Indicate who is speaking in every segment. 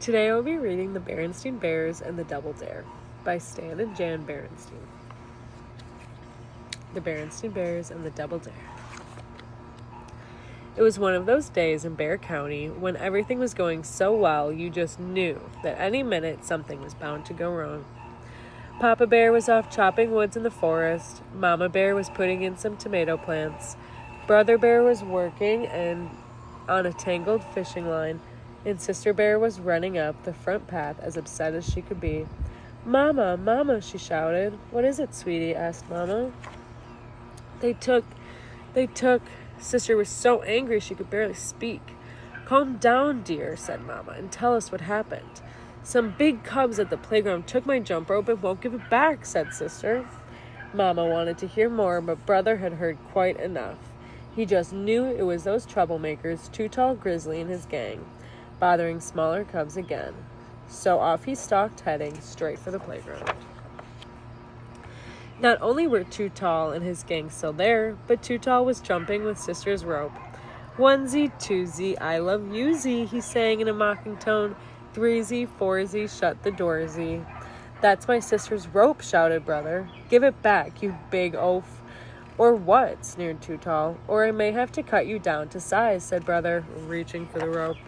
Speaker 1: Today I will be reading The Berenstain Bears and the Double Dare by Stan and Jan Berenstain. The Berenstain Bears and the Double Dare. It was one of those days in Bear County when everything was going so well you just knew that any minute something was bound to go wrong. Papa Bear was off chopping woods in the forest. Mama Bear was putting in some tomato plants. Brother Bear was working on a tangled fishing line, and Sister Bear was running up the front path as upset as she could be. "Mama, Mama," she shouted. "What is it, sweetie?" asked Mama. They took. Sister was so angry she could barely speak. "Calm down, dear," said Mama, "and tell us what happened." "Some big cubs at the playground took my jump rope and won't give it back," said Sister. Mama wanted to hear more, but Brother had heard quite enough. He just knew it was those troublemakers, Too Tall Grizzly and his gang, bothering smaller cubs again. So off he stalked, heading straight for the playground. Not only were Too Tall and his gang still there, but Too Tall was jumping with Sister's rope. "Onesie, twosie, I love yousie," he sang in a mocking tone. "Threesie, foursie, shut the doorsy." "That's my sister's rope," shouted Brother. "Give it back, you big oaf." "Or what?" sneered Too Tall. "Or I may have to cut you down to size," said Brother, reaching for the rope.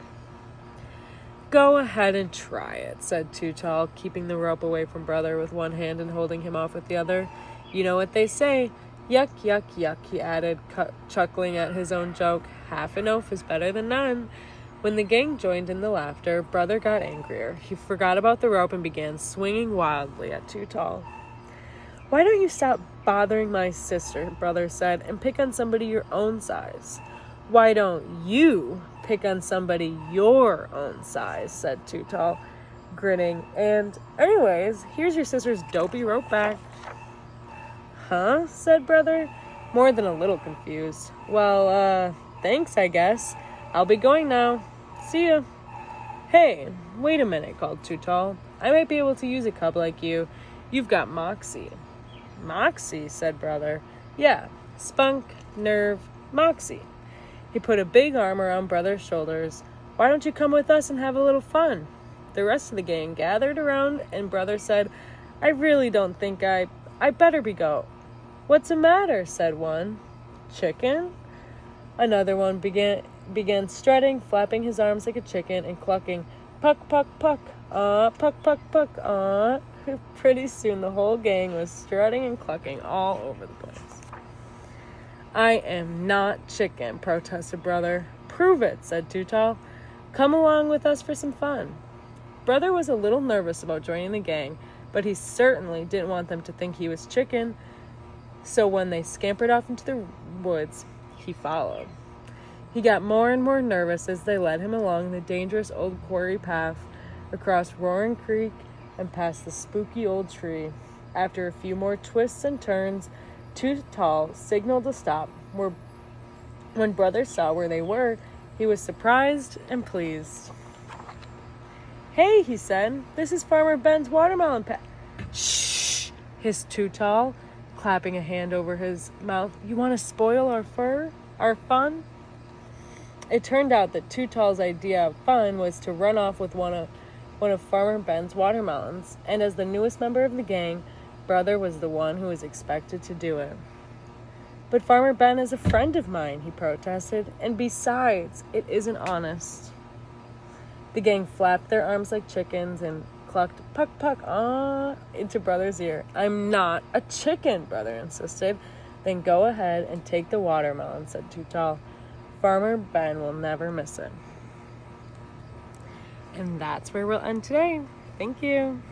Speaker 1: "Go ahead and try it," said Too Tall, keeping the rope away from Brother with one hand and holding him off with the other. "You know what they say. Yuck, yuck, yuck," he added, chuckling at his own joke. "Half an oaf is better than none." When the gang joined in the laughter, Brother got angrier. He forgot about the rope and began swinging wildly at Too Tall. "Why don't you stop bothering my sister," Brother said, "and pick on somebody your own size?" "Why don't you pick on somebody your own size?" said Too Tall, grinning. "And anyways, here's your sister's dopey rope back." "Huh?" said Brother, more than a little confused. "Well, thanks, I guess. I'll be going now. See ya." "Hey, wait a minute," called Too Tall. "I might be able to use a cub like you. You've got moxie." "Moxie?" said Brother. "Yeah, spunk, nerve, moxie." He put a big arm around Brother's shoulders. "Why don't you come with us and have a little fun?" The rest of the gang gathered around, and Brother said, "I really don't think I better be go." "What's the matter?" said one. "Chicken?" Another one began strutting, flapping his arms like a chicken, and clucking, "Puck, puck, puck, puck, puck, puck, Pretty soon the whole gang was strutting and clucking all over the place. "I am not chicken," protested Brother. "Prove it," said Too Tall. "Come along with us for some fun." Brother was a little nervous about joining the gang, but he certainly didn't want them to think he was chicken, so when they scampered off into the woods, he followed. He got more and more nervous as they led him along the dangerous old quarry path, across Roaring Creek, and past the spooky old tree. After a few more twists and turns, Too Tall signaled to stop. When Brother saw where they were, he was surprised and pleased. "Hey," he said, "this is Farmer Ben's watermelon patch." "Shh," hissed Too Tall, clapping a hand over his mouth. "You want to spoil our fun?" It turned out that Too Tall's idea of fun was to run off with one of Farmer Ben's watermelons, and as the newest member of the gang, Brother was the one who was expected to do it. "But Farmer Ben is a friend of mine," he protested, "and besides, it isn't honest." The gang flapped their arms like chickens and clucked, "Puck, puck, into Brother's ear. "I'm not a chicken," Brother insisted. "Then go ahead and take the watermelon," said Too Tall. "Farmer Ben will never miss it." And that's where we'll end today. Thank you.